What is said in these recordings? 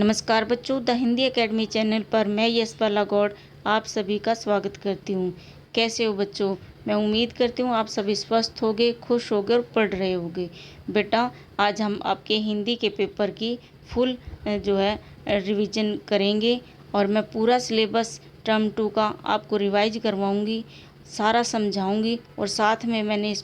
नमस्कार बच्चों, the Hindi academy channel पर मैं यशपाला गौड़ आप सभी का स्वागत करती हूँ। कैसे हो बच्चों? मैं उम्मीद करती हूँ आप सभी स्वस्थ होगे, खुश होगे और पढ़ रहे होगे। बेटा, आज हम आपके हिंदी के पेपर की फुल रिवीजन करेंगे और मैं पूरा सिलेबस टर्म 2 का आपको रिवाइज करवाऊँगी, सारा समझाऊँगी और साथ में मैंने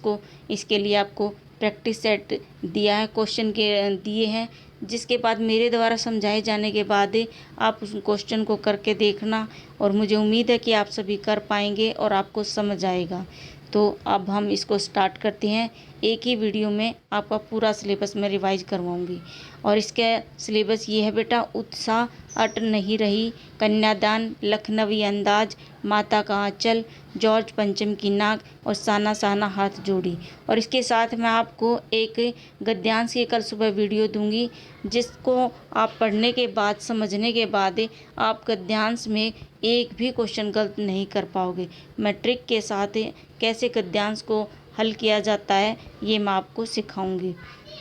इसके लिए आपको प्रैक्टिस सेट दिया है, क्वेश्चन के दिए हैं, जिसके बाद मेरे द्वारा समझाए जाने के बाद आप उस क्वेश्चन को करके देखना और मुझे उम्मीद है कि आप सभी कर पाएंगे और आपको समझ आएगा। तो अब हम इसको स्टार्ट करते हैं। एक ही वीडियो में आपका पूरा सिलेबस मैं रिवाइज करवाऊंगी और इसका सिलेबस ये है बेटा। उत्साह, अट नहीं रही, कन्यादान, लखनवी अंदाज, माता का आंचल, जॉर्ज पंचम की नाक और साना साना हाथ जोड़ी। और इसके साथ मैं आपको एक गद्यांश की कल सुबह वीडियो दूंगी, जिसको आप पढ़ने के बाद, समझने के बाद आप गद्यांश में एक भी क्वेश्चन गलत नहीं कर पाओगे। मैं ट्रिक के साथ कैसे गद्यांश को हल किया जाता है ये मैं आपको सिखाऊंगी।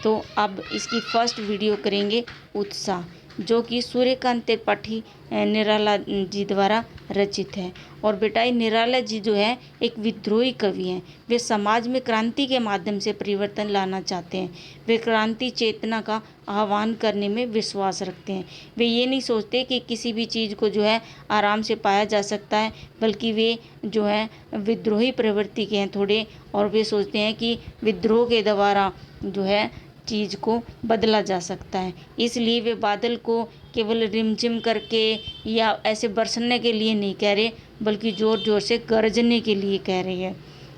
तो अब इसकी फर्स्ट वीडियो करेंगे उत्साह, जो कि सूर्यकांत त्रिपाठी निराला जी द्वारा रचित है। और बेटा, ये निराला जी जो है एक विद्रोही कवि हैं। वे समाज में क्रांति के माध्यम से परिवर्तन लाना चाहते हैं। वे क्रांति चेतना का आह्वान करने में विश्वास रखते हैं। वे ये नहीं सोचते कि किसी भी चीज़ को आराम से पाया जा सकता है, बल्कि वे विद्रोही प्रवृत्ति के हैं थोड़े, और वे सोचते हैं कि विद्रोह के द्वारा चीज़ को बदला जा सकता है। इसलिए वे बादल को केवल रिमझिम करके या ऐसे बरसने के लिए नहीं कह रहे, बल्कि ज़ोर ज़ोर से गरजने के लिए कह रहे हैं।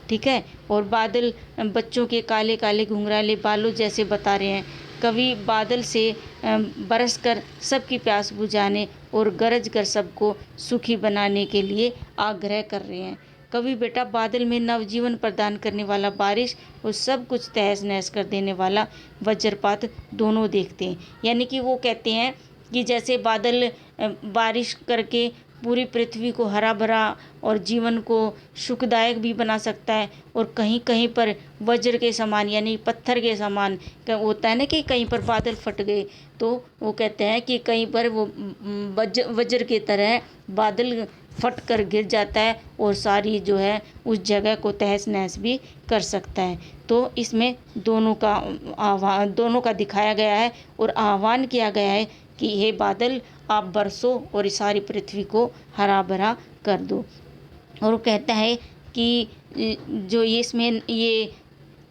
ठीक है। और बादल बच्चों के काले काले घुंघराले बालों जैसे बता रहे हैं। कवि बादल से बरस कर सबकी प्यास बुझाने और गरज कर सबको सुखी बनाने के लिए आग्रह कर रहे हैं। कवि बेटा बादल में नवजीवन प्रदान करने वाला बारिश और सब कुछ तहस नहस कर देने वाला वज्रपात दोनों देखते हैं। यानी कि वो कहते हैं कि जैसे बादल बारिश करके पूरी पृथ्वी को हरा भरा और जीवन को सुखदायक भी बना सकता है, और कहीं कहीं पर वज्र के समान यानी पत्थर के समान होता है ना कि कहीं पर बादल फट गए, तो वो कहते हैं कि कहीं पर वो वज्र की तरह बादल फट कर गिर जाता है और सारी उस जगह को तहस नहस भी कर सकता है। तो इसमें दोनों का दिखाया गया है और आह्वान किया गया है कि हे बादल, आप बरसो और इस सारी पृथ्वी को हरा भरा कर दो। और वो कहता है कि जो इसमें ये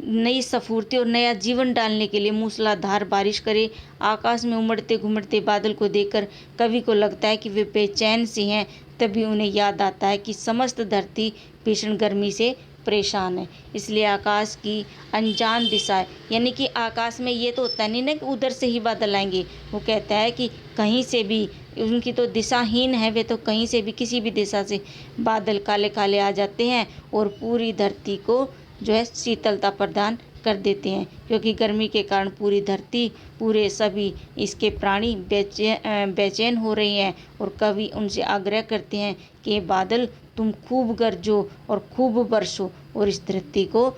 नई स्फूर्ति और नया जीवन डालने के लिए मूसलाधार बारिश करे। आकाश में उमड़ते घुमड़ते बादल को देखकर कवि को लगता है कि वे बेचैन से हैं। तभी उन्हें याद आता है कि समस्त धरती भीषण गर्मी से परेशान है। इसलिए आकाश की अनजान दिशा, यानी कि आकाश में ये तो होता नहीं ना कि उधर से ही बादल आएंगे। वो कहता है कि कहीं से भी, उनकी तो दिशाहीन है, वे तो कहीं से भी किसी भी दिशा से बादल काले काले आ जाते हैं और पूरी धरती को शीतलता प्रदान कर देते हैं। क्योंकि गर्मी के कारण पूरी धरती, पूरे सभी इसके प्राणी बेचैन हो रही हैं। और कवि उनसे आग्रह करते हैं कि बादल, तुम खूब गरजो और खूब बरसो और इस धरती को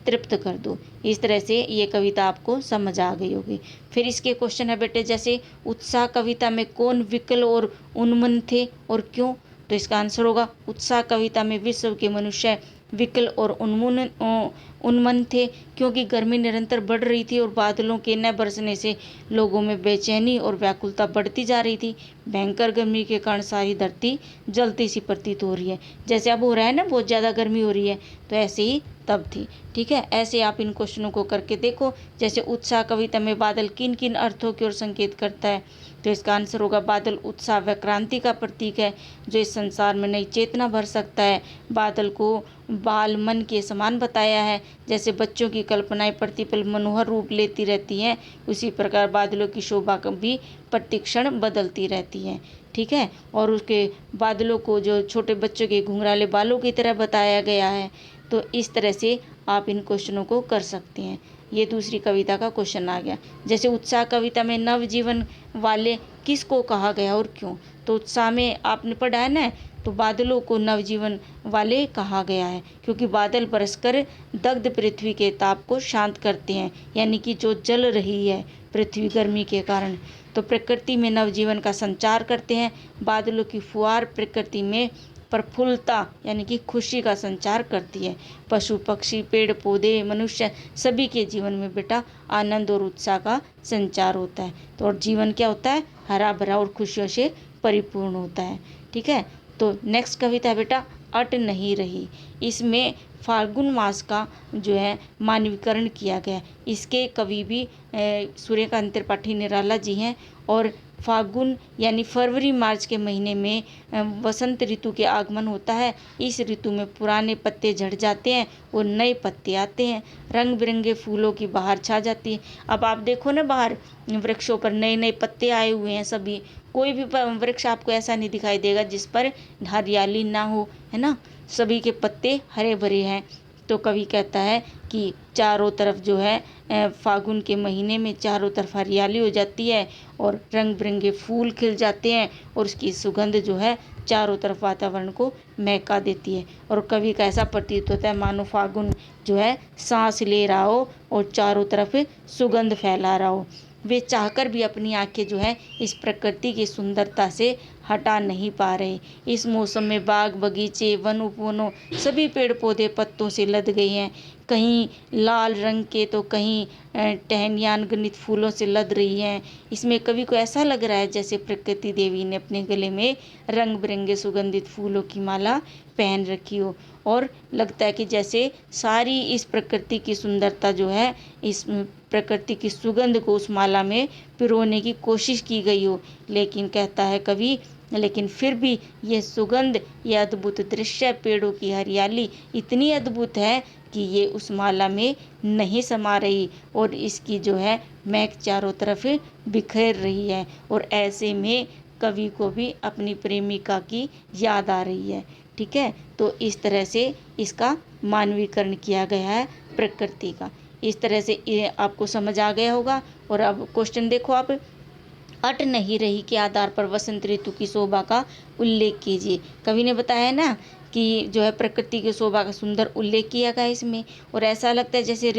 तृप्त कर दो। इस तरह से ये कविता आपको समझ आ गई होगी। फिर इसके क्वेश्चन है बेटे, जैसे उत्साह कविता में कौन विकल और उन्मन थे और क्यों? तो इसका आंसर होगा, उत्साह कविता में विश्व के मनुष्य विकल और उन्मन थे, क्योंकि गर्मी निरंतर बढ़ रही थी और बादलों के न बरसने से लोगों में बेचैनी और व्याकुलता बढ़ती जा रही थी। भयंकर गर्मी के कारण सारी धरती जलती सी प्रतीत हो रही है। जैसे अब हो रहा है ना, बहुत ज़्यादा गर्मी हो रही है, तो ऐसे ही तब थी। ठीक है। ऐसे आप इन क्वेश्चनों को करके देखो। जैसे उत्साह कविता में बादल किन किन अर्थों की ओर संकेत करता है? तो इसका आंसर होगा, बादल उत्साह व क्रांति का प्रतीक है, जो इस संसार में नई चेतना भर सकता है। बादल को बाल मन के समान बताया है। जैसे बच्चों की कल्पनाएं प्रतिपल मनोहर रूप लेती रहती हैं, उसी प्रकार बादलों की शोभा भी प्रतिक्षण बदलती रहती है। ठीक है। और उसके बादलों को जो छोटे बच्चों के घुंघराले बालों की तरह बताया गया है। तो इस तरह से आप इन क्वेश्चनों को कर सकते हैं। ये दूसरी कविता का क्वेश्चन आ गया। जैसे उत्साह कविता में नवजीवन वाले किसको कहा गया और क्यों? तो उत्साह में आपने पढ़ा है ना, तो बादलों को नवजीवन वाले कहा गया है, क्योंकि बादल बरसकर दग्ध पृथ्वी के ताप को शांत करते हैं। यानी कि जो जल रही है, पृथ्वी गर्मी के कारण। तो प्रकृति में नवजीवन का संचार करते हैं। बादलों की फुहार प्रकृति में प्रफुल्लता यानी कि खुशी का संचार करती है। पशु पक्षी पेड़ पौधे मनुष्य सभी के जीवन में बेटा आनंद और उत्साह का संचार होता है। तो और जीवन क्या होता है, हरा भरा और खुशियों से परिपूर्ण होता है। ठीक है, तो नेक्स्ट कविता बेटा अट नहीं रही। इसमें फाल्गुन मास का जो है मानवीकरण किया गया। इसके कवि भी सूर्यकांत त्रिपाठी निराला जी हैं। और फाल्गुन यानी फरवरी मार्च के महीने में वसंत ऋतु के आगमन होता है। इस ऋतु में पुराने पत्ते झड़ जाते हैं और नए पत्ते आते हैं। रंग बिरंगे फूलों की बहार छा जाती है। अब आप देखो ना, बाहर वृक्षों पर नए नए पत्ते आए हुए हैं सभी। कोई भी वृक्ष आपको ऐसा नहीं दिखाई देगा जिस पर हरियाली ना हो, है ना। सभी के पत्ते हरे भरे हैं। तो कवि कहता है कि चारों तरफ जो है फागुन के महीने में चारों तरफ हरियाली हो जाती है और रंग बिरंगे फूल खिल जाते हैं और उसकी सुगंध जो है चारों तरफ वातावरण को महका देती है। और कवि का ऐसा प्रतीत होता है मानो फागुन जो है सांस ले रहा हो और चारों तरफ सुगंध फैला रहा हो। वे चाहकर भी अपनी आंखें जो है इस प्रकृति की सुंदरता से हटा नहीं पा रहे। इस मौसम में बाग बगीचे वन उपवनों सभी पेड़ पौधे पत्तों से लद गए हैं। कहीं लाल रंग के तो कहीं टहनियाँ अनगिनत फूलों से लद रही हैं। इसमें कवि को ऐसा लग रहा है जैसे प्रकृति देवी ने अपने गले में रंग बिरंगे सुगंधित फूलों की माला पहन रखी हो। और लगता है कि जैसे सारी इस प्रकृति की सुंदरता जो है इस प्रकृति की सुगंध को उस माला में पिरोने की कोशिश की गई हो। लेकिन कहता है कवि, लेकिन फिर भी ये सुगंध, ये अद्भुत दृश्य, पेड़ों की हरियाली इतनी अद्भुत है कि ये उस माला में नहीं समा रही और इसकी जो है महक चारों तरफ बिखेर रही है। और ऐसे में कवि को भी अपनी प्रेमिका की याद आ रही है। ठीक है, तो इस तरह से इसका मानवीकरण किया गया है प्रकृति का। इस तरह से ये आपको समझ आ गया होगा। और अब क्वेश्चन देखो आप, अट नहीं रही के आधार पर वसंत ऋतु की शोभा का उल्लेख कीजिए। कवि ने बताया ना कि जो है प्रकृति की शोभा का सुंदर उल्लेख किया गया इसमें। और ऐसा लगता है जैसे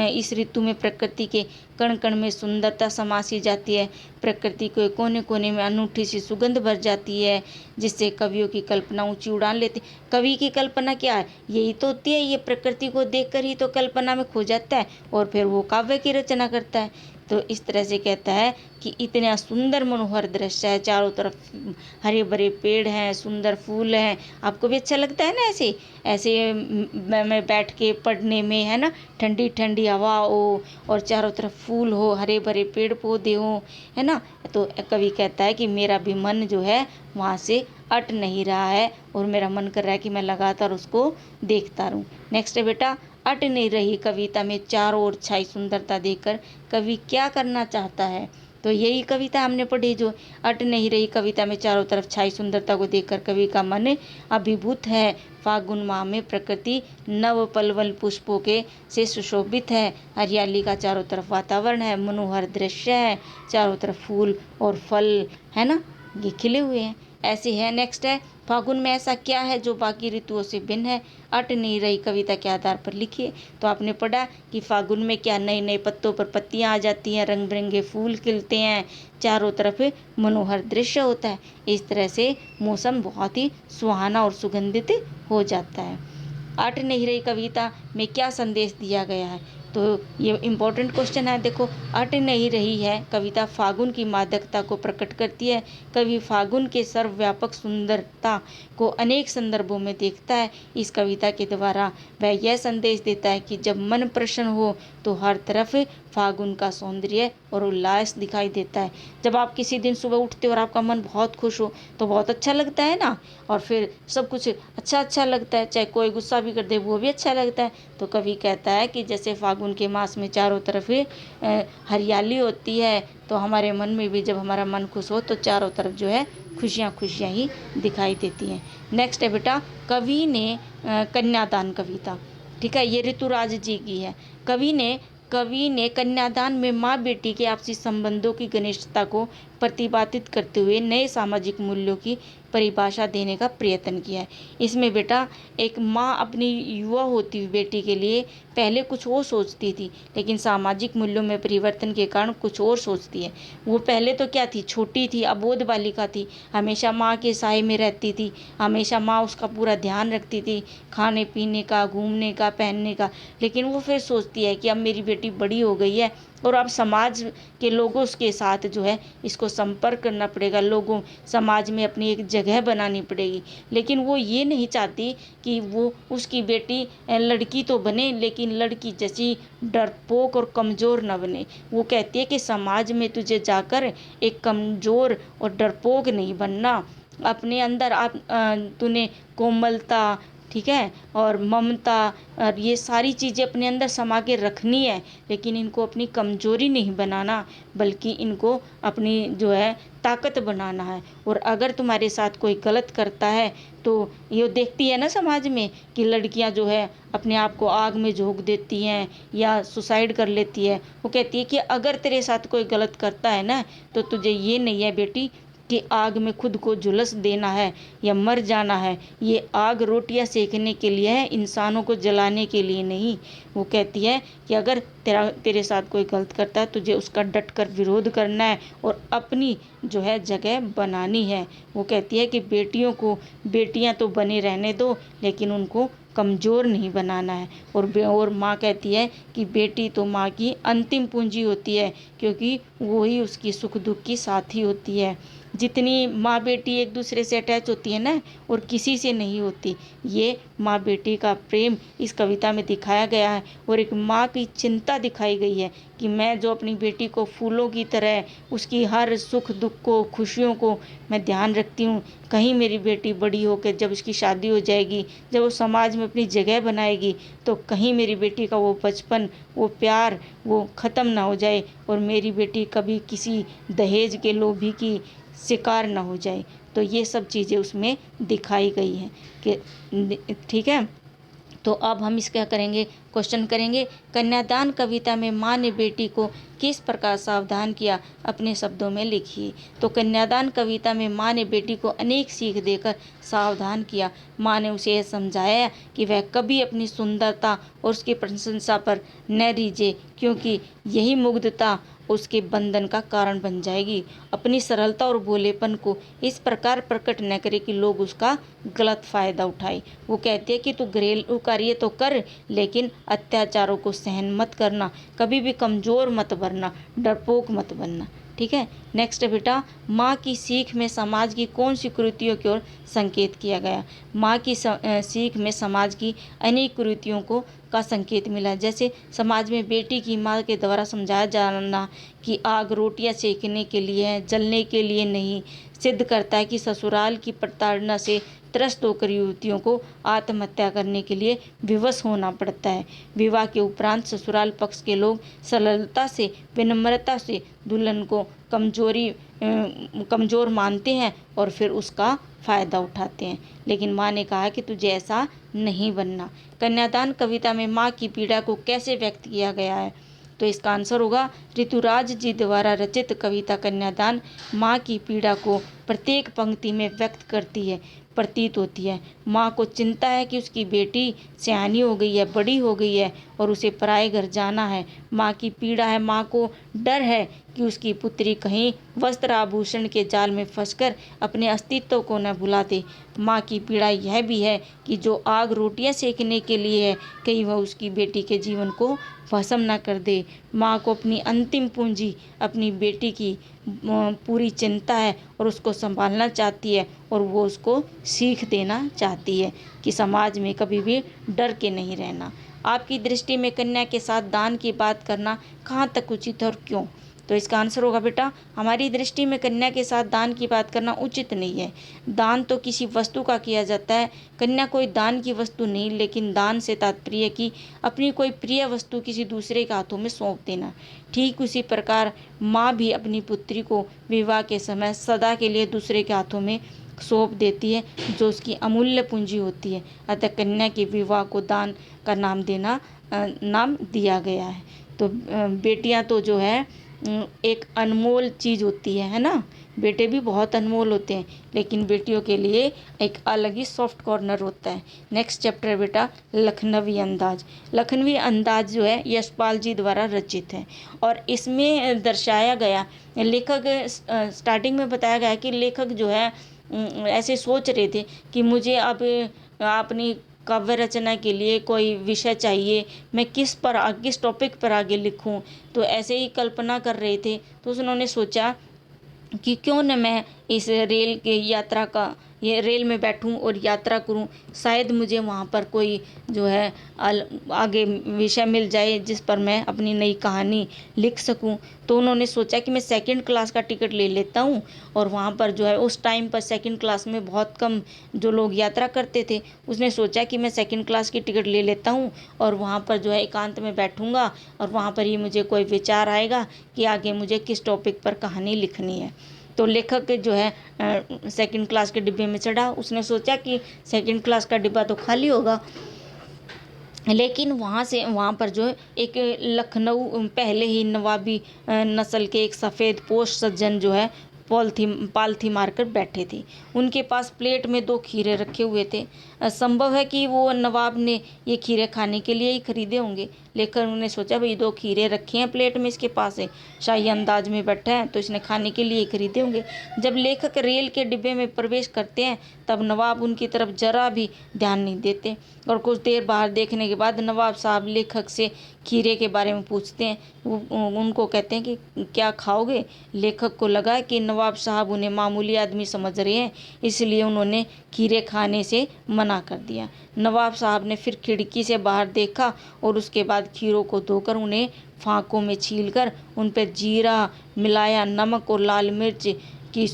इस ऋतु में प्रकृति के कण कण में सुंदरता समा सी जाती है। प्रकृति के कोने कोने में अनूठी सी सुगंध भर जाती है जिससे कवियों की कल्पना ऊंची उड़ान लेती। कवि की कल्पना क्या है, यही तो होती है, ये प्रकृति को देखकर ही तो कल्पना में खो जाता है और फिर वो काव्य की रचना करता है। तो इस तरह से कहता है कि इतना सुंदर मनोहर दृश्य है, चारों तरफ हरे भरे पेड़ हैं, सुंदर फूल हैं। आपको भी अच्छा लगता है ना ऐसे ऐसे मैं बैठ के पढ़ने में, है ना, ठंडी ठंडी हवा हो और चारों तरफ फूल हो, हरे भरे पेड़ पौधे हो, है ना। तो कवि कहता है कि मेरा भी मन जो है वहाँ से अट नहीं रहा है और मेरा मन कर रहा है कि मैं लगातार उसको देखता रहूँ। नेक्स्ट है बेटा, अट नहीं रही कविता में चारों ओर छाई सुंदरता देखकर कवि क्या करना चाहता है। तो यही कविता हमने पढ़ी, जो अट नहीं रही कविता में चारों तरफ छाई सुंदरता को देखकर कवि का मन अभिभूत है। फागुन माह में प्रकृति नव पलवल पुष्पों के से सुशोभित है। हरियाली का चारों तरफ वातावरण है, मनोहर दृश्य है, चारों तरफ फूल और फल, है ना, ये खिले हुए हैं। ऐसे है। नेक्स्ट है, फागुन में ऐसा क्या है जो बाकी ऋतुओं से भिन्न है। अट नहीं रही कविता के आधार पर लिखिए। तो आपने पढ़ा कि फागुन में क्या नए नए पत्तों पर पत्तियां आ जाती हैं, रंग बिरंगे फूल खिलते हैं, चारों तरफ मनोहर दृश्य होता है। इस तरह से मौसम बहुत ही सुहाना और सुगंधित हो जाता है। अट नहीं रही कविता में क्या संदेश दिया गया है। तो ये इम्पोर्टेंट क्वेश्चन है। देखो, अट नहीं रही है कविता फागुन की मादकता को प्रकट करती है। कवि फागुन के सर्वव्यापक सुंदरता को अनेक संदर्भों में देखता है। इस कविता के द्वारा वह यह संदेश देता है कि जब मन प्रसन्न हो तो हर तरफ फागुन का सौंदर्य और उल्लास दिखाई देता है। जब आप किसी दिन सुबह उठते हो और आपका मन बहुत खुश हो तो बहुत अच्छा लगता है ना, और फिर सब कुछ अच्छा अच्छा लगता है, चाहे कोई गुस्सा भी कर दे वो भी अच्छा लगता है। तो कवि कहता है कि जैसे फागुन के मास में चारों तरफ हरियाली होती है तो हमारे मन में भी जब हमारा मन खुश हो तो चारों तरफ जो है खुशियाँ खुशियाँ ही दिखाई देती हैं। नेक्स्ट है बेटा, कवि ने कन्यादान कविता। ठीक है, ये ऋतुराज जी की है। कवि ने कन्यादान में माँ बेटी के आपसी संबंधों की घनिष्ठता को प्रतिपादित करते हुए नए सामाजिक मूल्यों की परिभाषा देने का प्रयत्न किया है। इसमें बेटा एक माँ अपनी युवा होती हुई बेटी के लिए पहले कुछ और सोचती थी, लेकिन सामाजिक मूल्यों में परिवर्तन के कारण कुछ और सोचती है। वो पहले तो क्या थी, छोटी थी, अबोध बालिका थी, हमेशा माँ के साए में रहती थी, हमेशा माँ उसका पूरा ध्यान रखती थी, खाने पीने का, घूमने का, पहनने का। लेकिन वो फिर सोचती है कि अब मेरी बेटी बड़ी हो गई है और अब समाज के लोगों के साथ जो है इसको संपर्क करना पड़ेगा, लोगों समाज में अपनी एक जगह बनानी पड़ेगी। लेकिन वो ये नहीं चाहती कि वो उसकी बेटी लड़की तो बने, लेकिन लड़की जैसी डरपोक और कमज़ोर न बने। वो कहती है कि समाज में तुझे जाकर एक कमज़ोर और डरपोक नहीं बनना, अपने अंदर आप तूने कोमलता, ठीक है, और ममता और ये सारी चीज़ें अपने अंदर समा के रखनी है, लेकिन इनको अपनी कमजोरी नहीं बनाना, बल्कि इनको अपनी जो है ताकत बनाना है। और अगर तुम्हारे साथ कोई गलत करता है तो ये देखती है ना समाज में कि लड़कियां जो है अपने आप को आग में झोंक देती हैं या सुसाइड कर लेती है। वो कहती है कि अगर तेरे साथ कोई गलत करता है ना, तो तुझे ये नहीं है बेटी कि आग में खुद को झुलस देना है या मर जाना है। ये आग रोटियां सेकने के लिए है, इंसानों को जलाने के लिए नहीं। वो कहती है कि अगर तेरे साथ कोई गलत करता है, तुझे उसका डट कर विरोध करना है और अपनी जो है जगह बनानी है। वो कहती है कि बेटियां तो बने रहने दो, लेकिन उनको कमज़ोर नहीं बनाना है। और माँ कहती है कि बेटी तो माँ की अंतिम पूंजी होती है, क्योंकि वही उसकी सुख दुख की साथी होती है। जितनी माँ बेटी एक दूसरे से अटैच होती है ना, और किसी से नहीं होती। ये माँ बेटी का प्रेम इस कविता में दिखाया गया है, और एक माँ की चिंता दिखाई गई है कि मैं जो अपनी बेटी को फूलों की तरह उसकी हर सुख दुख को, खुशियों को मैं ध्यान रखती हूँ। कहीं मेरी बेटी बड़ी होकर जब उसकी शादी हो जाएगी, जब वो समाज में अपनी जगह बनाएगी, तो कहीं मेरी बेटी का वो बचपन, वो प्यार, वो ख़त्म ना हो जाए और मेरी बेटी कभी किसी दहेज के लोभी की शिकार ना हो जाए। तो ये सब चीज़ें उसमें दिखाई गई हैं कि ठीक है। तो अब हम इसका करेंगे, क्वेश्चन करेंगे, कन्यादान कविता में माँ ने बेटी को किस प्रकार सावधान किया, अपने शब्दों में लिखिए। तो कन्यादान कविता में माँ ने बेटी को अनेक सीख देकर सावधान किया। माँ ने उसे यह समझाया कि वह कभी अपनी सुंदरता और उसकी प्रशंसा पर न रीझे, क्योंकि यही मुग्धता उसके बंधन का कारण बन जाएगी। अपनी सरलता और भोलेपन को इस प्रकार प्रकट न करे कि लोग उसका गलत फायदा उठाए। वो कहते हैं कि तू घरेलू कार्य तो कर, लेकिन अत्याचारों को सहन मत करना, कभी भी कमज़ोर मत बनना, डरपोक मत बनना। ठीक है। नेक्स्ट बेटा, माँ की सीख में समाज की कौन सी कुरीतियों की ओर संकेत किया गया। माँ की सीख में समाज की अनेक कुरीतियों को का संकेत मिला। जैसे समाज में बेटी की माँ के द्वारा समझाया जाना कि आग रोटियां सेकने के लिए है, जलने के लिए नहीं, सिद्ध करता है कि ससुराल की प्रताड़ना से त्रस्त होकर युवतियों को आत्महत्या करने के लिए विवश होना पड़ता है। विवाह के उपरांत ससुराल पक्ष के लोग सरलता से, विनम्रता से दुल्हन को कमज़ोर मानते हैं और फिर उसका फ़ायदा उठाते हैं। लेकिन माँ ने कहा कि तुझे ऐसा नहीं बनना। कन्यादान कविता में माँ की पीड़ा को कैसे व्यक्त किया गया है, तो इसका आंसर होगा ऋतुराज जी द्वारा रचित कविता कन्यादान माँ की पीड़ा को प्रत्येक पंक्ति में व्यक्त करती है, प्रतीत होती है। माँ को चिंता है कि उसकी बेटी सयानी हो गई है, बड़ी हो गई है और उसे पराए घर जाना है। माँ की पीड़ा है, माँ को डर है कि उसकी पुत्री कहीं वस्त्र आभूषण के जाल में फंसकर अपने अस्तित्व को न भुला दे। माँ की पीड़ा यह भी है कि जो आग रोटियां सेकने के लिए है, कहीं वह उसकी बेटी के जीवन को भस्म न कर दे। माँ को अपनी अंतिम पूंजी अपनी बेटी की पूरी चिंता है और उसको संभालना चाहती है, और वो उसको सीख देना चाहती है कि समाज में कभी भी डर के नहीं रहना। आपकी दृष्टि में कन्या के साथ दान की बात करना कहाँ तक उचित है और क्यों? तो इसका आंसर होगा बेटा, हमारी दृष्टि में कन्या के साथ दान की बात करना उचित नहीं है। दान तो किसी वस्तु का किया जाता है, कन्या कोई दान की वस्तु नहीं, लेकिन दान से तात्पर्य कि अपनी कोई प्रिय वस्तु किसी दूसरे के हाथों में सौंप देना। ठीक उसी प्रकार माँ भी अपनी पुत्री को विवाह के समय सदा के लिए दूसरे के हाथों में सौंप देती है, जो उसकी अमूल्य पूंजी होती है। अतः कन्या के विवाह को दान का नाम दिया गया है। तो बेटियां तो जो है एक अनमोल चीज़ होती है ना। बेटे भी बहुत अनमोल होते हैं, लेकिन बेटियों के लिए एक अलग ही सॉफ्ट कॉर्नर होता है। नेक्स्ट चैप्टर है बेटा लखनवी अंदाज। लखनवी अंदाज जो है यशपाल जी द्वारा रचित है, और इसमें दर्शाया गया, लेखक स्टार्टिंग में बताया गया कि लेखक जो है ऐसे सोच रहे थे कि मुझे अब अपनी काव्य रचना के लिए कोई विषय चाहिए, मैं किस टॉपिक पर आगे लिखूं। तो ऐसे ही कल्पना कर रहे थे, तो उन्होंने सोचा कि क्यों न मैं इस रेल में बैठूं और यात्रा करूं, शायद मुझे वहां पर कोई जो है आगे विषय मिल जाए जिस पर मैं अपनी नई कहानी लिख सकूं। तो उन्होंने सोचा कि मैं सेकंड क्लास का टिकट ले लेता हूं, और वहां पर जो है उस टाइम पर सेकंड क्लास में बहुत कम जो लोग यात्रा करते थे। उसने सोचा कि मैं सेकंड क्लास की टिकट ले लेता हूं और वहां पर जो है एकांत में बैठूंगा, और वहां पर ही मुझे कोई विचार आएगा कि आगे मुझे किस टॉपिक पर कहानी लिखनी है। तो लेखक जो है सेकंड क्लास के डिब्बे में चढ़ा। उसने सोचा कि सेकंड क्लास का डिब्बा तो खाली होगा, लेकिन वहाँ पर जो एक लखनऊ पहले ही नवाबी नस्ल के एक सफ़ेद पोश सज्जन जो है पालथी मारकर बैठे थे। उनके पास प्लेट में 2 खीरे रखे हुए थे। संभव है कि वो नवाब ने ये खीरे खाने के लिए ही खरीदे होंगे। लेकर उन्होंने सोचा भाई 2 खीरे रखे हैं प्लेट में इसके पास है, शाही अंदाज में बैठा है तो इसने खाने के लिए ही खरीदे होंगे। जब लेखक रेल के डिब्बे में प्रवेश करते हैं तब नवाब उनकी तरफ जरा भी ध्यान नहीं देते, और कुछ देर बाहर देखने के बाद नवाब साहब लेखक से खीरे के बारे में पूछते हैं। उनको कहते हैं कि क्या खाओगे। लेखक को लगा कि नवाब साहब उन्हें मामूली आदमी समझ रहे हैं, इसलिए उन्होंने खीरे खाने से मना कर दिया। नवाब साहब ने फिर खिड़की से बाहर देखा और उसके बाद खीरों को धोकर उन्हें फाँकों में छीलकर उन पर जीरा मिलाया, नमक और लाल मिर्च की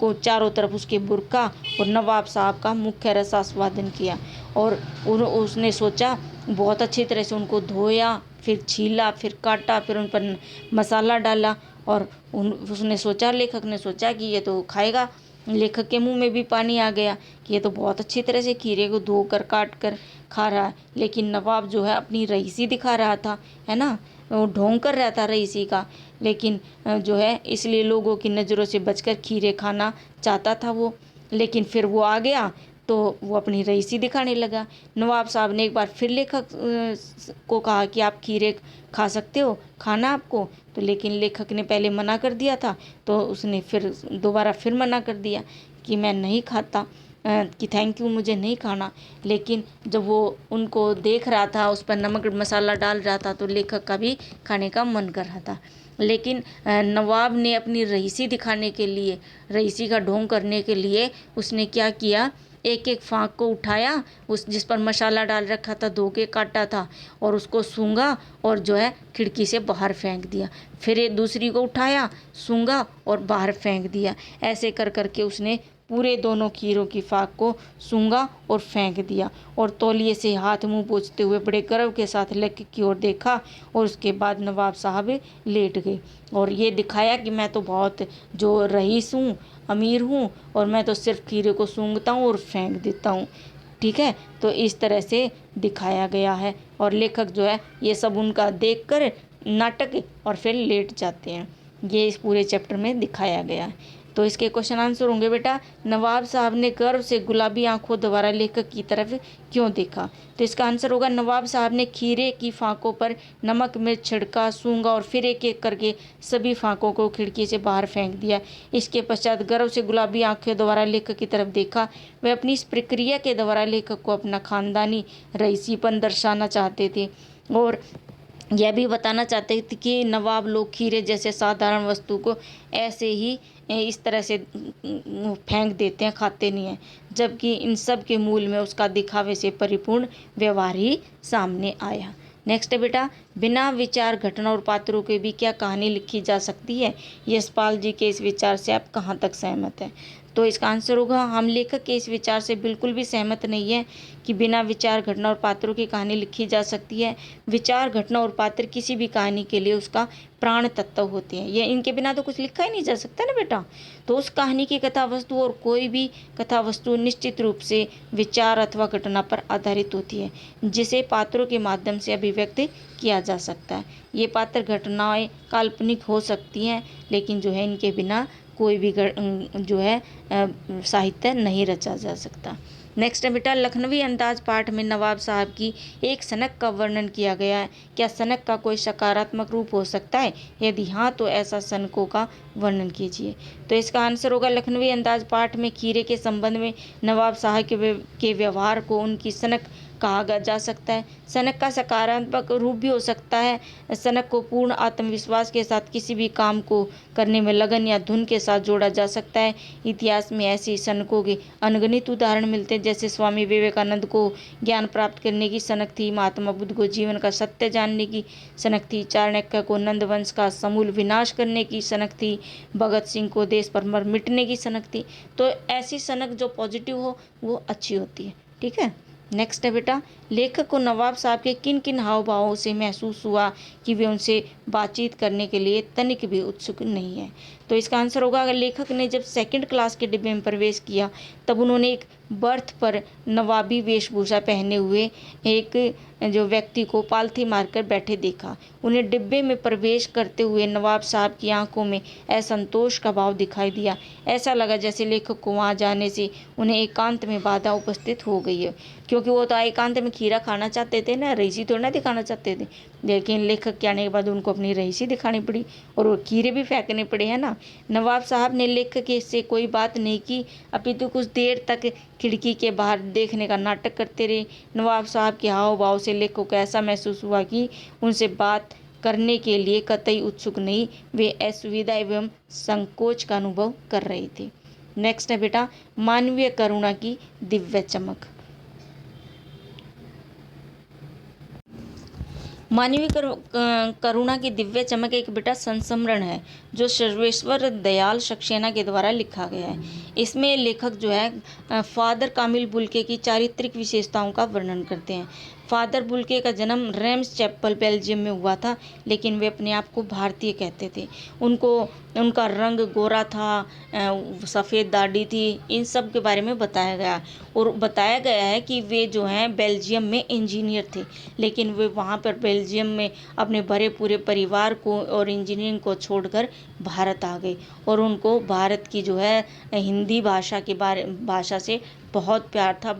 को चारों तरफ उसके बुरका और नवाब साहब का मुख्य रसास्वादन किया। और उसने सोचा, बहुत अच्छी तरह से उनको धोया, फिर छीला, फिर काटा, फिर उन पर मसाला डाला, और उसने सोचा, लेखक ने सोचा कि ये तो खाएगा। लेखक के मुंह में भी पानी आ गया कि ये तो बहुत अच्छी तरह से खीरे को धोकर काट कर खा रहा है। लेकिन नवाब जो है अपनी रईसी दिखा रहा था, है ना, वो ढोंग कर रहा था रईसी का, लेकिन जो है इसलिए लोगों की नज़रों से बचकर खीरे खाना चाहता था वो। लेकिन फिर वो आ गया तो वो अपनी रईसी दिखाने लगा। नवाब साहब ने एक बार फिर लेखक को कहा कि आप खीरे खा सकते हो, खाना आपको। तो लेकिन लेखक ने पहले मना कर दिया था, तो उसने फिर दोबारा फिर मना कर दिया कि मैं नहीं खाता, कि थैंक यू, मुझे नहीं खाना। लेकिन जब वो उनको देख रहा था, उस पर नमक मसाला डाल रहा था, तो लेखक का भी खाने का मन कर रहा था। लेकिन नवाब ने अपनी रईसी दिखाने के लिए, रईसी का ढोंग करने के लिए उसने क्या किया, एक एक फाँक को उठाया, उस जिस पर मसाला डाल रखा था, धो के काटा था, और उसको सूंघा और जो है खिड़की से बाहर फेंक दिया। फिर एक दूसरी को उठाया, सूंघा और बाहर फेंक दिया। ऐसे कर करके उसने पूरे दोनों खीरों की फाँक को सूंघा और फेंक दिया, और तौलिए से हाथ मुंह पोंछते हुए बड़े गर्व के साथ लेखक की ओर देखा, और उसके बाद नवाब साहब लेट गए और ये दिखाया कि मैं तो बहुत जो रईस हूँ, अमीर हूँ, और मैं तो सिर्फ खीरे को सूंघता हूँ और फेंक देता हूँ। ठीक है, तो इस तरह से दिखाया गया है, और लेखक जो है ये सब उनका देखकर नाटक और फिर लेट जाते हैं। ये इस पूरे चैप्टर में दिखाया गया है। तो इसके क्वेश्चन आंसर होंगे बेटा, नवाब साहब ने गर्व से गुलाबी आंखों द्वारा लेखक की तरफ क्यों देखा। तो इसका आंसर होगा, नवाब साहब ने खीरे की फाँकों पर नमक मिर्च छिड़का, सूंघा और फिर एक एक करके सभी फाँकों को खिड़की से बाहर फेंक दिया। इसके पश्चात गर्व से गुलाबी आंखों द्वारा लेखक की तरफ देखा। वे अपनी इस प्रक्रिया के द्वारा लेखक को अपना खानदानी रईसीपन दर्शाना चाहते थे, और यह भी बताना चाहते थे कि नवाब लोग खीरे जैसे साधारण वस्तु को ऐसे ही इस तरह से फेंक देते हैं, खाते नहीं हैं, जबकि इन सब के मूल में उसका दिखावे से परिपूर्ण व्यवहार ही सामने आया। नेक्स्ट है बेटा, बिना विचार घटना और पात्रों के भी क्या कहानी लिखी जा सकती है। यशपाल जी के इस विचार से आप कहाँ तक सहमत हैं। तो इसका आंसर होगा, हम लेखक के इस विचार से बिल्कुल भी सहमत नहीं है कि बिना विचार घटना और पात्रों की कहानी लिखी जा सकती है। विचार घटना और पात्र किसी भी कहानी के लिए उसका प्राण तत्व होते हैं, ये इनके बिना तो कुछ लिखा ही नहीं जा सकता ना बेटा। तो उस कहानी की कथा वस्तु और कोई भी कथा वस्तु निश्चित रूप से विचार अथवा घटना पर आधारित होती है, जिसे पात्रों के माध्यम से अभिव्यक्त किया जा सकता है। ये पात्र घटनाएं काल्पनिक हो सकती हैं, लेकिन जो है इनके बिना कोई भी जो है साहित्य नहीं रचा जा सकता। नेक्स्ट है बेटा, लखनवी अंदाज पाठ में नवाब साहब की एक सनक का वर्णन किया गया है। क्या सनक का कोई सकारात्मक रूप हो सकता है? यदि हाँ, तो ऐसा सनकों का वर्णन कीजिए। तो इसका आंसर होगा, लखनवी अंदाज पाठ में खीरे के संबंध में नवाब साहब के व्यवहार को उनकी सनक कहा जा सकता है। सनक का सकारात्मक रूप भी हो सकता है। सनक को पूर्ण आत्मविश्वास के साथ किसी भी काम को करने में लगन या धुन के साथ जोड़ा जा सकता है। इतिहास में ऐसी सनकों के अनगिनत उदाहरण मिलते हैं, जैसे स्वामी विवेकानंद को ज्ञान प्राप्त करने की सनक थी, महात्मा बुद्ध को जीवन का सत्य जानने की सनक थी, चाणक्य को नंद वंश का समूल विनाश करने की सनक थी, भगत सिंह को देश पर मिटने की सनक थी। तो ऐसी सनक जो पॉजिटिव हो वो अच्छी होती है। ठीक है। नेक्स्ट है बेटा, लेखक को नवाब साहब के किन किन हाव भावों से महसूस हुआ कि वे उनसे बातचीत करने के लिए तनिक भी उत्सुक नहीं है? तो इसका आंसर होगा, अगर लेखक ने जब सेकंड क्लास के डिब्बे में प्रवेश किया तब उन्होंने एक बर्थ पर नवाबी वेशभूषा पहने हुए एक जो व्यक्ति को पालथी मारकर बैठे देखा। उन्हें डिब्बे में प्रवेश करते हुए नवाब साहब की आंखों में असंतोष का भाव दिखाई दिया। ऐसा लगा जैसे लेखक को वहां जाने से उन्हें एकांत में बाधा उपस्थित हो गई है, क्योंकि वो तो एकांत में खीरा खाना चाहते थे ना, रईसी थोड़ा ना दिखाना चाहते थे। लेकिन लेखक के आने के बाद उनको अपनी रईसी दिखानी पड़ी और वो खीरे भी फेंकने पड़े, है ना। नवाब साहब ने लेखक से कोई बात नहीं की, अपितु कुछ देर तक खिड़की के बाहर देखने का नाटक करते रहे। नवाब साहब के हाव भाव से लेखक को ऐसा महसूस हुआ कि उनसे बात करने के लिए कतई उत्सुक नहीं, वे असुविधा एवं संकोच का अनुभव कर रहे थे। नेक्स्ट है बेटा, मानवीय करुणा की दिव्य चमक। मानवीय करुणा की दिव्य चमक एक बेटा संस्मरण है जो सर्वेश्वर दयाल सक्सेना के द्वारा लिखा गया है। इसमें लेखक जो है फादर कामिल बुल्के की चारित्रिक विशेषताओं का वर्णन करते हैं। फादर बुल्के का जन्म रेम्स चैपल बेल्जियम में हुआ था, लेकिन वे अपने आप को भारतीय कहते थे। उनका रंग गोरा था, सफ़ेद दाढ़ी थी, इन सब के बारे में बताया गया। और बताया गया है कि वे जो हैं बेल्जियम में इंजीनियर थे, लेकिन वे वहाँ पर बेल्जियम में अपने भरे पूरे परिवार को और इंजीनियरिंग को छोड़कर भारत आ गए। और उनको भारत की जो है हिंदी भाषा से बहुत प्यार था।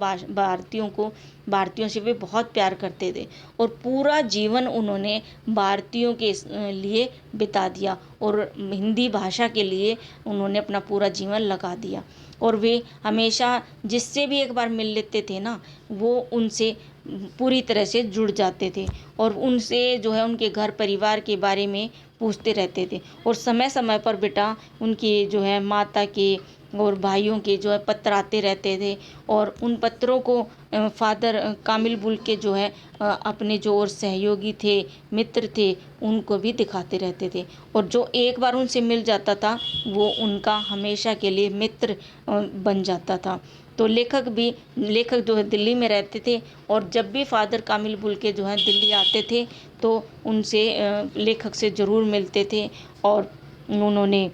भारतीयों से वे बहुत प्यार करते थे और पूरा जीवन उन्होंने भारतीयों के लिए बिता दिया और हिंदी भाषा के लिए उन्होंने अपना पूरा जीवन लगा दिया। और वे हमेशा जिससे भी एक बार मिल लेते थे ना, वो उनसे पूरी तरह से जुड़ जाते थे और उनसे जो है उनके घर परिवार के बारे में पूछते रहते थे। और समय समय पर बेटा उनके जो है माता के और भाइयों के जो है पत्र आते रहते थे और उन पत्रों को फादर कामिल बुल्के जो है अपने जो और सहयोगी थे, मित्र थे, उनको भी दिखाते रहते थे। और जो एक बार उनसे मिल जाता था वो उनका हमेशा के लिए मित्र बन जाता था। तो लेखक जो है दिल्ली में रहते थे और जब भी फादर कामिल बुल्के जो है दिल्ली आते थे तो उनसे लेखक से ज़रूर मिलते थे और उन्होंने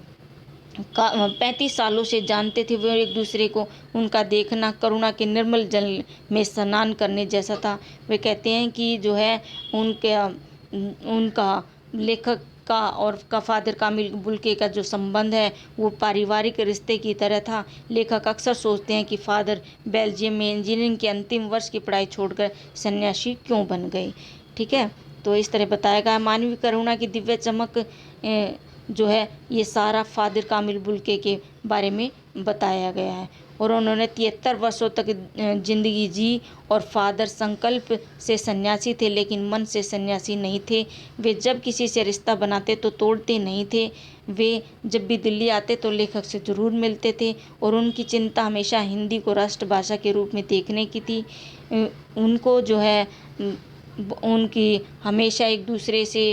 35 सालों से जानते थे वो एक दूसरे को। उनका देखना करुणा के निर्मल जल में स्नान करने जैसा था। वे कहते हैं कि जो है उनका लेखक का और फादर कामिल बुल्के का जो संबंध है वो पारिवारिक रिश्ते की तरह था। लेखक अक्सर सोचते हैं कि फादर बेल्जियम में इंजीनियरिंग के अंतिम वर्ष की पढ़ाई छोड़कर सन्यासी क्यों बन गए। ठीक है, तो इस तरह बताया गया। मानवीय करुणा की दिव्य चमक जो है ये सारा फादर कामिल बुल्के के बारे में बताया गया है। और उन्होंने 73 वर्षों तक जिंदगी जी और फादर संकल्प से सन्यासी थे लेकिन मन से सन्यासी नहीं थे। वे जब किसी से रिश्ता बनाते तो तोड़ते नहीं थे। वे जब भी दिल्ली आते तो लेखक से ज़रूर मिलते थे और उनकी चिंता हमेशा हिंदी को राष्ट्रभाषा के रूप में देखने की थी। उनको जो है उनकी हमेशा एक दूसरे से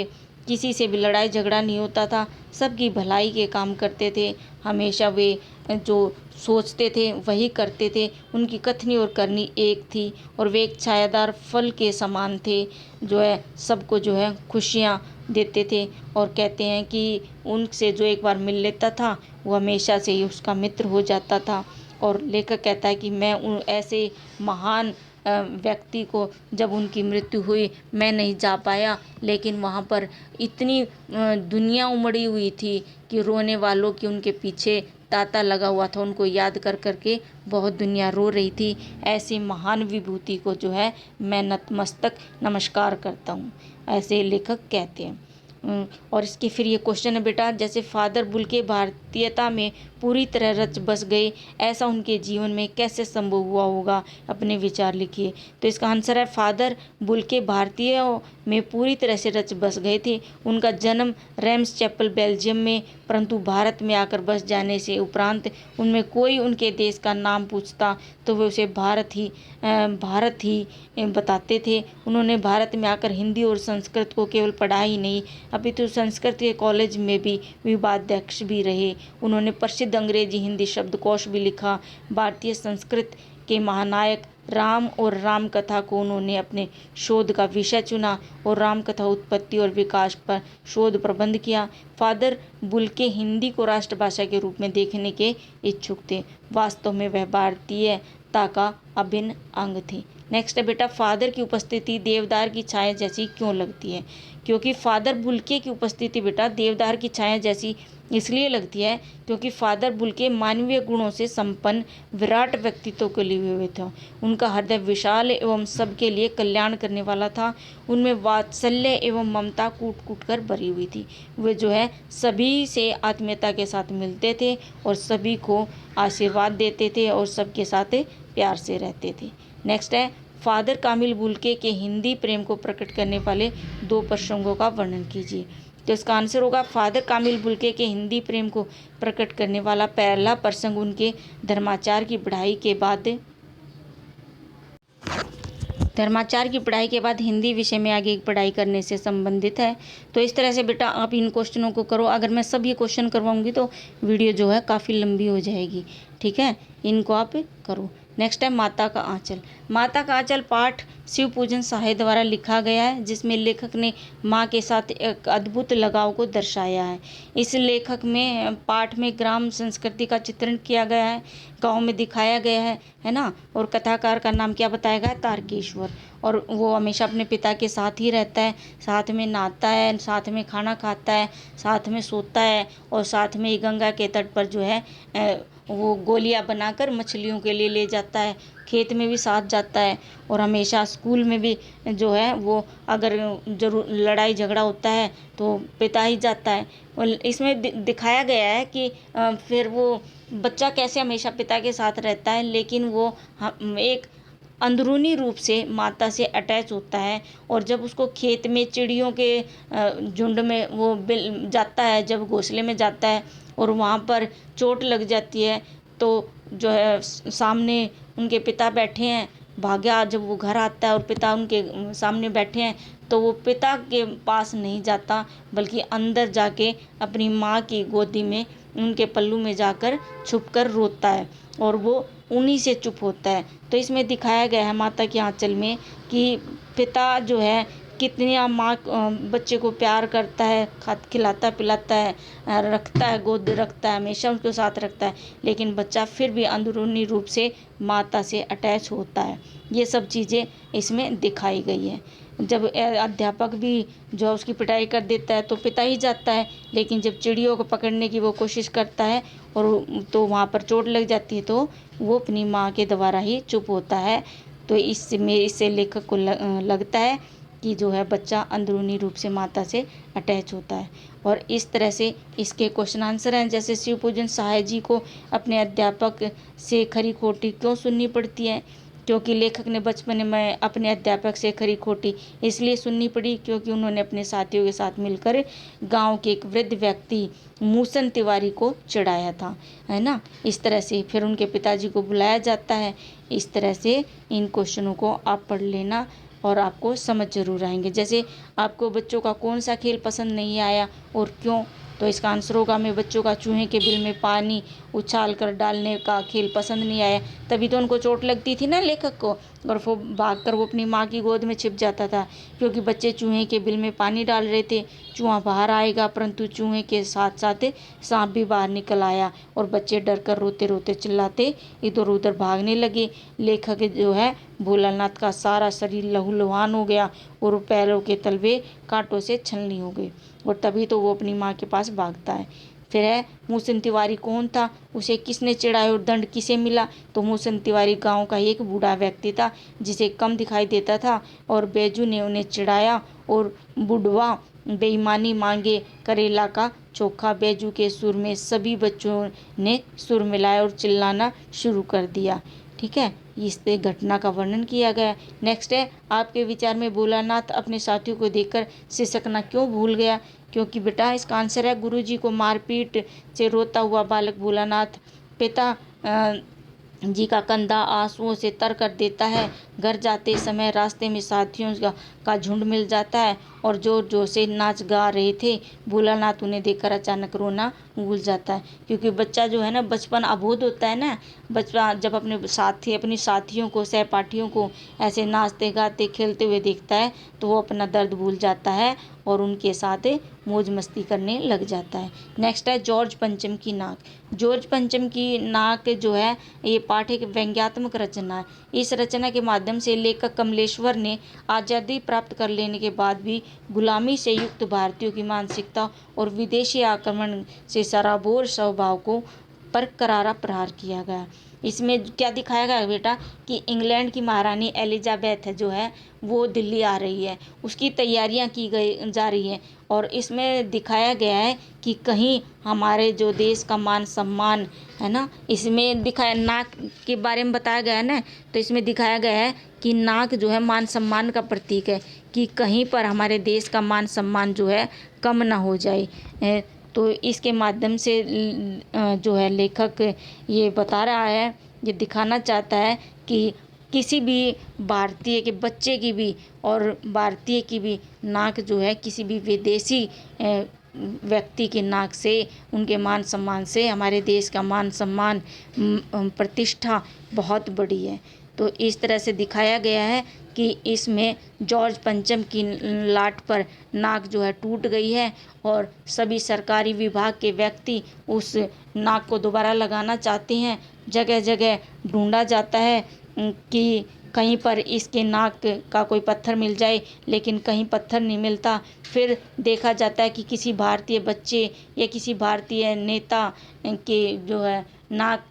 किसी से भी लड़ाई झगड़ा नहीं होता था, सबकी भलाई के काम करते थे। हमेशा वे जो सोचते थे वही करते थे। उनकी कथनी और करनी एक थी और वे एक छायादार फल के समान थे जो है सबको जो है खुशियाँ देते थे। और कहते हैं कि उनसे जो एक बार मिल लेता था वो हमेशा से ही उसका मित्र हो जाता था। और लेखक कहता है कि मैं ऐसे महान व्यक्ति को जब उनकी मृत्यु हुई मैं नहीं जा पाया, लेकिन वहाँ पर इतनी दुनिया उमड़ी हुई थी कि रोने वालों की उनके पीछे तांता लगा हुआ था। उनको याद कर करके बहुत दुनिया रो रही थी। ऐसी महान विभूति को जो है मैं नतमस्तक नमस्कार करता हूँ, ऐसे लेखक कहते हैं। और इसके फिर ये क्वेश्चन है बेटा, जैसे फादर बुल्के भारतीयता में पूरी तरह रच बस गए, ऐसा उनके जीवन में कैसे संभव हुआ होगा, अपने विचार लिखिए। तो इसका आंसर है फादर बुल्के भारतीयों में पूरी तरह से रच बस गए थे। उनका जन्म रेम्स चैपल बेल्जियम में, परंतु भारत में आकर बस जाने से उपरांत उनमें कोई उनके देश का नाम पूछता तो वे उसे भारत ही बताते थे। उन्होंने भारत में आकर हिंदी और संस्कृत को केवल पढ़ा ही नहीं, अपितु संस्कृत के कॉलेज में भी विवादाध्यक्ष भी रहे। उन्होंने प्रसिद्ध अंग्रेजी हिंदी शब्दकोश भी लिखा। भारतीय संस्कृत के महानायक राम और राम कथा को उन्होंने अपने शोध का विषय चुना और राम कथा उत्पत्ति और विकास पर शोध प्रबंध किया। फादर बुल्के हिंदी को राष्ट्रभाषा के रूप में देखने के इच्छुक थे। वास्तव में वह भारतीयता का अभिन्न अंग थी। नेक्स्ट है बेटा, फादर की उपस्थिति देवदार की छाया जैसी क्यों लगती है? क्योंकि फादर बुल्के की उपस्थिति बेटा देवदार की छाया जैसी इसलिए लगती है क्योंकि फादर बुल्के मानवीय गुणों से संपन्न विराट व्यक्तित्व के लिए हुए थे। उनका हृदय विशाल एवं सबके लिए कल्याण करने वाला था। उनमें वात्सल्य एवं ममता कूट कूट कर भरी हुई थी। वे जो है सभी से आत्मीयता के साथ मिलते थे और सभी को आशीर्वाद देते थे और सबके साथ प्यार से रहते थे। नेक्स्ट है, फादर कामिल बुल्के के हिंदी प्रेम को प्रकट करने वाले 2 प्रसंगों का वर्णन कीजिए। तो इसका आंसर होगा फादर कामिल बुल्के के हिंदी प्रेम को प्रकट करने वाला पहला प्रसंग उनके धर्माचार की पढ़ाई के बाद हिंदी विषय में आगे पढ़ाई करने से संबंधित है। तो इस तरह से बेटा आप इन क्वेश्चनों को करो। अगर मैं सब ये क्वेश्चन करवाऊंगी तो वीडियो जो है काफ़ी लंबी हो जाएगी, ठीक है, इनको आप करो। नेक्स्ट है माता का आंचल। माता का आंचल पाठ शिव पूजन साहे द्वारा लिखा गया है, जिसमें लेखक ने माँ के साथ एक अद्भुत लगाव को दर्शाया है। इस लेखक में पाठ में ग्राम संस्कृति का चित्रण किया गया है, गांव में दिखाया गया है ना। और कथाकार का नाम क्या बताया गया है? तारकेश्वर। और वो हमेशा अपने पिता के साथ ही रहता है, साथ में नहाता है, साथ में खाना खाता है, साथ में सोता है और साथ में गंगा के तट पर जो है वो गोलियां बनाकर मछलियों के लिए ले जाता है। खेत में भी साथ जाता है और हमेशा स्कूल में भी जो है वो अगर जरूर लड़ाई झगड़ा होता है तो पिता ही जाता है। और इसमें दिखाया गया है कि फिर वो बच्चा कैसे हमेशा पिता के साथ रहता है, लेकिन वो एक अंदरूनी रूप से माता से अटैच होता है। और जब उसको खेत में चिड़ियों के झुंड में वो जाता है, जब घोंसले में जाता है और वहाँ पर चोट लग जाती है तो जो है सामने उनके पिता बैठे हैं, भाग्या जब वो घर आता है और पिता उनके सामने बैठे हैं तो वो पिता के पास नहीं जाता, बल्कि अंदर जाके अपनी माँ की गोदी में उनके पल्लू में जाकर छुपकर रोता है और वो उन्हीं से चुप होता है। तो इसमें दिखाया गया है माता के आंचल में कि पिता जो है कितनी माँ बच्चे को प्यार करता है, खिलाता पिलाता है, रखता है, गोद रखता है, हमेशा उसके साथ रखता है, लेकिन बच्चा फिर भी अंदरूनी रूप से माता से अटैच होता है। ये सब चीज़ें इसमें दिखाई गई है। जब अध्यापक भी जो उसकी पिटाई कर देता है तो पिता ही जाता है, लेकिन जब चिड़ियों को पकड़ने की वो कोशिश करता है और तो वहाँ पर चोट लग जाती है तो वो अपनी माँ के द्वारा ही चुप होता है। तो इससे लेखक को लगता है कि जो है बच्चा अंदरूनी रूप से माता से अटैच होता है। और इस तरह से इसके क्वेश्चन आंसर हैं, जैसे शिव पूजन साहे जी को अपने अध्यापक से खरी खोटी क्यों सुननी पड़ती है? क्योंकि लेखक ने बचपन में अपने अध्यापक से खरी खोटी इसलिए सुननी पड़ी क्योंकि उन्होंने अपने साथियों के साथ मिलकर गांव के एक वृद्ध व्यक्ति मूसन तिवारी को चिढ़ाया था, है ना। इस तरह से फिर उनके पिताजी को बुलाया जाता है। इस तरह से इन क्वेश्चनों को आप पढ़ लेना और आपको समझ जरूर आएंगे। जैसे आपको बच्चों का कौन सा खेल पसंद नहीं आया और क्यों? तो इसका आंसर होगा हमें बच्चों का चूहे के बिल में पानी उछाल कर डालने का खेल पसंद नहीं आया। तभी तो उनको चोट लगती थी ना लेखक को, और वो भागकर वो अपनी माँ की गोद में छिप जाता था, क्योंकि बच्चे चूहे के बिल में पानी डाल रहे थे। चूहा बाहर आएगा, परंतु चूहे के साथ साथ सांप भी बाहर निकल आया और बच्चे डर कर रोते रोते चिल्लाते इधर उधर भागने लगे। लेखक जो है भोलानाथ का सारा शरीर लहूलुहान हो गया और पैरों के तलवे कांटों से छलनी हो गए। और तभी तो वो अपनी माँ के पास भागता है। फिर है मोहसिन तिवारी कौन था, उसे किसने चिढ़ाया और दंड किसे मिला। तो मोहसिन तिवारी गांव का एक बूढ़ा व्यक्ति था जिसे कम दिखाई देता था और बैजू ने उन्हें चिढ़ाया और बुढ़वा बेईमानी मांगे करेला का चोखा। बैजू के सुर में सभी बच्चों ने सुर मिलाया और चिल्लाना शुरू कर दिया। ठीक है, इस घटना का वर्णन किया गया। नेक्स्ट है, आपके विचार में भोलानाथ अपने साथियों को देखकर सिसकना क्यों भूल गया। क्योंकि बेटा इसका आंसर है गुरुजी को मारपीट से रोता हुआ बालक भोलानाथ पिता जी का कंधा आंसुओं से तर कर देता है। घर जाते समय रास्ते में साथियों का झुंड मिल जाता है और जोर जोर से नाच गा रहे थे। भोलानाथ उन्हें देखकर अचानक रोना भूल जाता है। क्योंकि बच्चा जो है ना, बचपन अबोध होता है ना, बच्चा जब अपनी साथियों को, सहपाठियों को ऐसे नाचते गाते खेलते हुए देखता है तो वो अपना दर्द भूल जाता है और उनके साथ मौज मस्ती करने लग जाता है। नेक्स्ट है जॉर्ज पंचम की नाक। जॉर्ज पंचम की नाक जो है ये पाठ एक व्यंग्यात्मक रचना है। इस रचना के माध्यम से लेखक कमलेश्वर ने आज़ादी प्राप्त कर लेने के बाद भी गुलामी से युक्त भारतीयों की मानसिकता और विदेशी आक्रमण से सराबोर स्वभाव को पर करारा प्रहार किया गया। इसमें क्या दिखाया गया बेटा कि इंग्लैंड की महारानी एलिजाबेथ जो है वो दिल्ली आ रही है, उसकी तैयारियां की गई जा रही है और इसमें दिखाया गया है कि कहीं हमारे जो देश का मान सम्मान है ना, इसमें दिखाया नाक के बारे में बताया गया है ना, तो इसमें दिखाया गया है कि नाक जो है मान सम्मान का प्रतीक है कि कहीं पर हमारे देश का मान सम्मान जो है कम ना हो जाए। तो इसके माध्यम से जो है लेखक ये बता रहा है, ये दिखाना चाहता है कि किसी भी भारतीय के बच्चे की भी और भारतीय की भी नाक जो है किसी भी विदेशी व्यक्ति के नाक से, उनके मान सम्मान से हमारे देश का मान सम्मान प्रतिष्ठा बहुत बड़ी है। तो इस तरह से दिखाया गया है कि इसमें जॉर्ज पंचम की लाट पर नाक जो है टूट गई है और सभी सरकारी विभाग के व्यक्ति उस नाक को दोबारा लगाना चाहते हैं। जगह जगह ढूंढा जाता है कि कहीं पर इसके नाक का कोई पत्थर मिल जाए, लेकिन कहीं पत्थर नहीं मिलता। फिर देखा जाता है कि किसी भारतीय बच्चे या किसी भारतीय नेता के जो है नाक,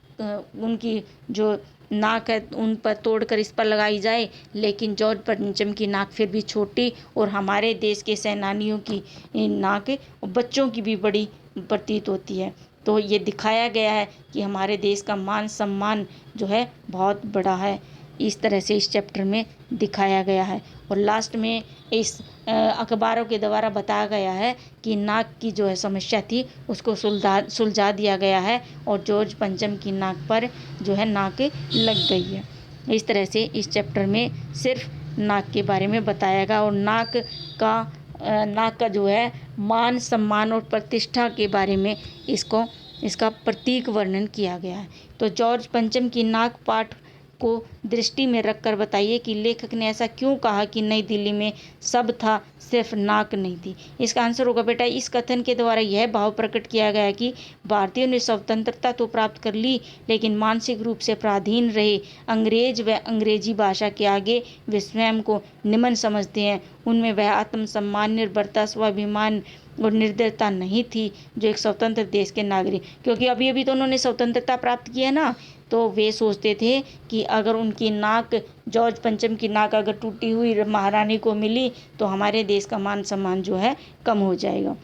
उनकी जो नाक है उन पर तोड़कर इस पर लगाई जाए, लेकिन जॉर्ज पंचम की नाक फिर भी छोटी और हमारे देश के सेनानियों की नाक बच्चों की भी बड़ी प्रतीत होती है। तो ये दिखाया गया है कि हमारे देश का मान सम्मान जो है बहुत बड़ा है। इस तरह से इस चैप्टर में दिखाया गया है और लास्ट में इस अखबारों के द्वारा बताया गया है कि नाक की जो है समस्या थी उसको सुलझा दिया गया है और जॉर्ज पंचम की नाक पर जो है नाक लग गई है। इस तरह से इस चैप्टर में सिर्फ नाक के बारे में बताया गया और नाक का जो है मान सम्मान और प्रतिष्ठा के बारे में इसका प्रतीक वर्णन किया गया है। तो जॉर्ज पंचम की नाक पाठ को दृष्टि में रखकर बताइए कि लेखक ने ऐसा क्यों कहा कि नई दिल्ली में सब था सिर्फ नाक नहीं थी। इसका आंसर होगा बेटा, इस कथन के द्वारा यह भाव प्रकट किया गया कि भारतीयों ने स्वतंत्रता तो प्राप्त कर ली, लेकिन मानसिक रूप से पराधीन रहे। अंग्रेज व अंग्रेजी भाषा के आगे वे स्वयं को निम्न समझते हैं। उनमें वह आत्मसम्मान, निर्भरता, स्वाभिमान और निर्दयता नहीं थी जो एक स्वतंत्र देश के नागरिक, क्योंकि अभी अभी तो उन्होंने स्वतंत्रता प्राप्त की है ना, तो वे सोचते थे कि अगर उनकी नाक, जॉर्ज पंचम की नाक अगर टूटी हुई महारानी को मिली तो हमारे देश का मान सम्मान जो है कम हो जाएगा।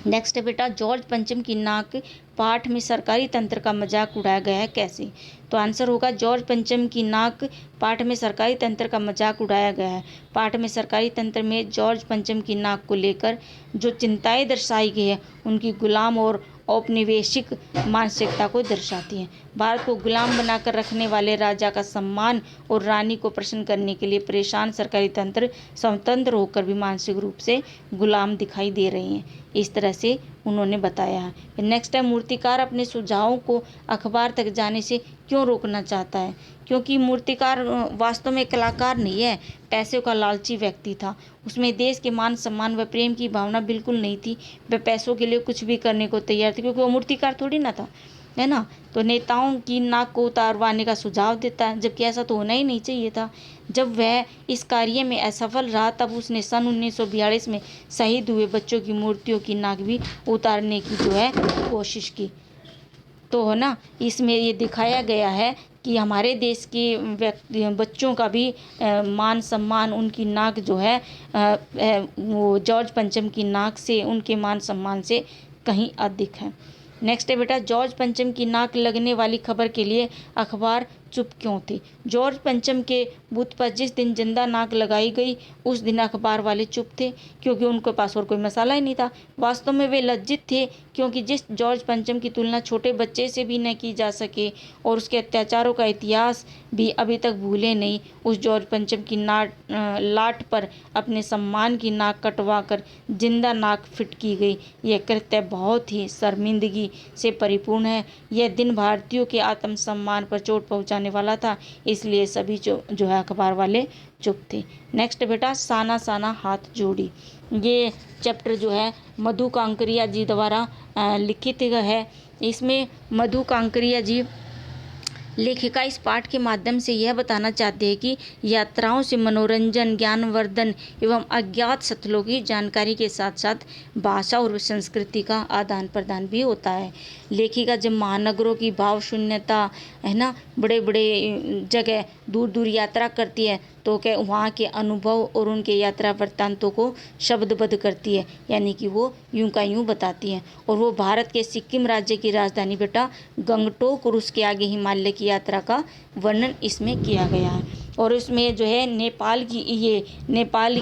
नेक्स्ट है बेटा, जॉर्ज पंचम की नाक पाठ में सरकारी तंत्र का मजाक उड़ाया गया है कैसे। तो आंसर होगा जॉर्ज पंचम की नाक पाठ में सरकारी तंत्र का मजाक उड़ाया गया है। पाठ में सरकारी तंत्र में जॉर्ज पंचम की नाक को लेकर जो चिंताएं दर्शाई गई है उनकी गुलाम और औपनिवेशिक मानसिकता को दर्शाती हैं। भारत को गुलाम बनाकर रखने वाले राजा का सम्मान और रानी को प्रसन्न करने के लिए परेशान सरकारी तंत्र स्वतंत्र होकर भी मानसिक रूप से गुलाम दिखाई दे रहे हैं। इस तरह से उन्होंने बताया है। नेक्स्ट है, मूर्तिकार अपने सुझावों को अखबार तक जाने से क्यों रोकना चाहता है। क्योंकि मूर्तिकार वास्तव में कलाकार नहीं है, पैसे का लालची व्यक्ति था। उसमें देश के मान सम्मान व प्रेम की भावना बिल्कुल नहीं थी। वह पैसों के लिए कुछ भी करने को तैयार था, क्योंकि वो मूर्तिकार थोड़ी ना था। है ना। तो नेताओं की नाक को उतारवाने का सुझाव देता है, जबकि ऐसा तो होना ही नहीं चाहिए था। जब वह इस कार्य में असफल रहा तब उसने सन 1942 में शहीद हुए बच्चों की मूर्तियों की नाक भी उतारने की जो है कोशिश की। तो है ना, इसमें ये दिखाया गया है कि हमारे देश के बच्चों का भी मान सम्मान, उनकी नाक जो है वो जॉर्ज पंचम की नाक से, उनके मान सम्मान से कहीं अधिक है। नेक्स्ट है बेटा, जॉर्ज पंचम की नाक लगने वाली खबर के लिए अखबार चुप क्यों थे। जॉर्ज पंचम के बूथ पर जिस दिन जिंदा नाक लगाई गई उस दिन अखबार वाले चुप थे, क्योंकि उनके पास और कोई मसाला ही नहीं था। वास्तव में वे लज्जित थे, क्योंकि जिस जॉर्ज पंचम की तुलना छोटे बच्चे से भी न की जा सके और उसके अत्याचारों का इतिहास भी अभी तक भूले नहीं, उस जॉर्ज पंचम की लाट पर अपने सम्मान की नाक कटवा कर जिंदा नाक फिट की गई। यह कृत्य बहुत ही शर्मिंदगी से परिपूर्ण है। यह दिन भारतीयों के आत्मसम्मान पर चोट पहुंचाने वाला था, इसलिए सभी जो है अखबार वाले चुप थे। नेक्स्ट बेटा, साना साना हाथ जोड़ी। ये चैप्टर जो है मधु कांकरिया जी द्वारा लिखित है। इसमें मधु कांकरिया जी लेखिका इस पाठ के माध्यम से यह बताना चाहते हैं कि यात्राओं से मनोरंजन, ज्ञानवर्धन एवं अज्ञात स्थलों की जानकारी के साथ साथ भाषा और संस्कृति का आदान प्रदान भी होता है। लेखिका जब महानगरों की भाव शून्यता, है ना, बड़े बड़े जगह दूर दूर यात्रा करती है तो क्या वहाँ के अनुभव और उनके यात्रा वृत्तांतों को शब्दबद्ध करती है, यानी कि वो यूं का यूं बताती है। और वो भारत के सिक्किम राज्य की राजधानी बेटा गंगटोक और उसके आगे हिमालय की यात्रा का वर्णन इसमें किया गया है। और उसमें जो है नेपाल की नेपाल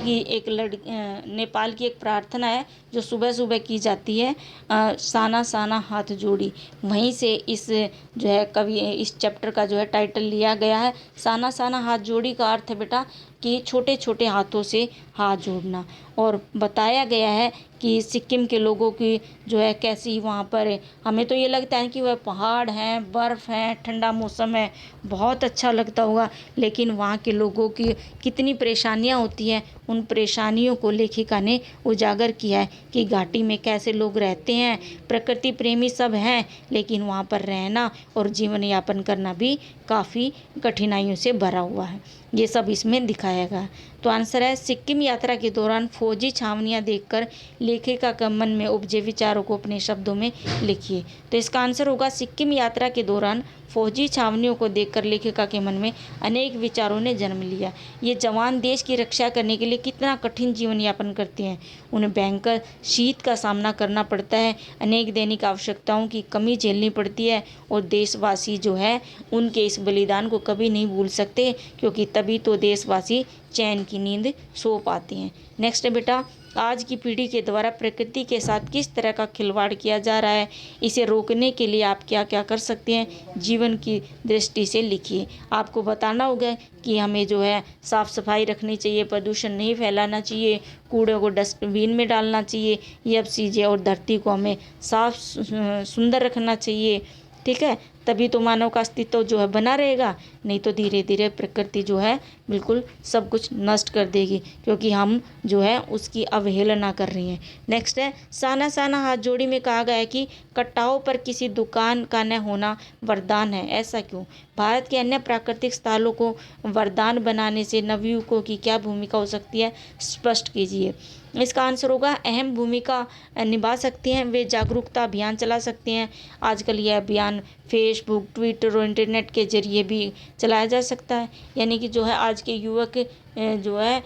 की एक प्रार्थना है जो सुबह सुबह की जाती है, साना साना हाथ जोड़ी। वहीं से इस जो है कवि इस चैप्टर का जो है टाइटल लिया गया है। साना साना हाथ जोड़ी का अर्थ है बेटा कि छोटे छोटे हाथों से हाथ जोड़ना। और बताया गया है कि सिक्किम के लोगों की जो है कैसी वहाँ पर है। हमें तो ये लगता है कि वह पहाड़ हैं, बर्फ़ है, ठंडा मौसम है, बहुत अच्छा लगता होगा, लेकिन वहाँ के लोगों की कितनी परेशानियाँ होती हैं, उन परेशानियों को लेखिका ने उजागर किया है कि घाटी में कैसे लोग रहते हैं। प्रकृति प्रेमी सब हैं, लेकिन वहाँ पर रहना और जीवन यापन करना भी काफ़ी कठिनाइयों से भरा हुआ है। ये सब इसमें दिखाया गया। तो आंसर है सिक्किम यात्रा के दौरान फौजी छावनियां देखकर लेखिका के मन में उपजे विचारों को अपने शब्दों में लिखिए। तो इसका आंसर होगा सिक्किम यात्रा के दौरान फौजी छावनियों को देखकर लेखिका के मन में अनेक विचारों ने जन्म लिया। ये जवान देश की रक्षा करने के लिए कितना कठिन जीवन यापन करते हैं। उन्हें भयंकर शीत का सामना करना पड़ता है, अनेक दैनिक आवश्यकताओं की कमी झेलनी पड़ती है और देशवासी जो है उनके इस बलिदान को कभी नहीं भूल सकते, क्योंकि तभी तो देशवासी चैन की नींद सो पाते हैं। नेक्स्ट है बेटा, आज की पीढ़ी के द्वारा प्रकृति के साथ किस तरह का खिलवाड़ किया जा रहा है, इसे रोकने के लिए आप क्या क्या कर सकते हैं, जीवन की दृष्टि से लिखिए। आपको बताना होगा कि हमें जो है साफ़ सफाई रखनी चाहिए, प्रदूषण नहीं फैलाना चाहिए, कूड़े को डस्टबिन में डालना चाहिए, ये अब चीज़ें, और धरती को हमें साफ सुंदर रखना चाहिए। ठीक है, तभी तो मानव का अस्तित्व जो है बना रहेगा, नहीं तो धीरे धीरे प्रकृति जो है बिल्कुल सब कुछ नष्ट कर देगी, क्योंकि हम जो है उसकी अवहेलना कर रही हैं। नेक्स्ट है साना साना हाथ जोड़ी में कहा गया है कि कट्टाओं पर किसी दुकान का न होना वरदान है, ऐसा क्यों। भारत के अन्य प्राकृतिक स्थलों को वरदान बनाने से नवयुवकों की क्या भूमिका हो सकती है, स्पष्ट कीजिए। इसका आंसर होगा अहम भूमिका निभा सकती हैं, वे जागरूकता अभियान चला सकते हैं। आजकल यह अभियान फेसबुक, ट्विटर और इंटरनेट के जरिए भी चलाया जा सकता है, यानी कि जो है आज के युवक जो है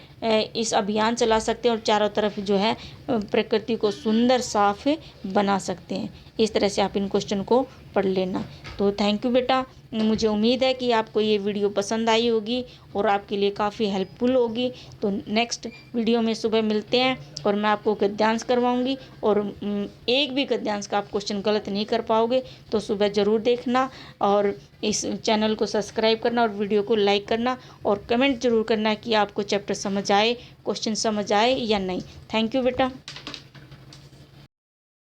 इस अभियान चला सकते हैं और चारों तरफ जो है प्रकृति को सुंदर साफ बना सकते हैं। इस तरह से आप इन क्वेश्चन को पढ़ लेना। तो थैंक यू बेटा, मुझे उम्मीद है कि आपको ये वीडियो पसंद आई होगी और आपके लिए काफ़ी हेल्पफुल होगी। तो नेक्स्ट वीडियो में सुबह मिलते हैं और मैं आपको गद्यांश करवाऊंगी, और एक भी गद्यांश का आप क्वेश्चन गलत नहीं कर पाओगे, तो सुबह ज़रूर देखना और इस चैनल को सब्सक्राइब करना और वीडियो को लाइक करना और कमेंट जरूर करना कि आपको चैप्टर समझ आए, क्वेश्चन समझ आए या नहीं। थैंक यू बेटा।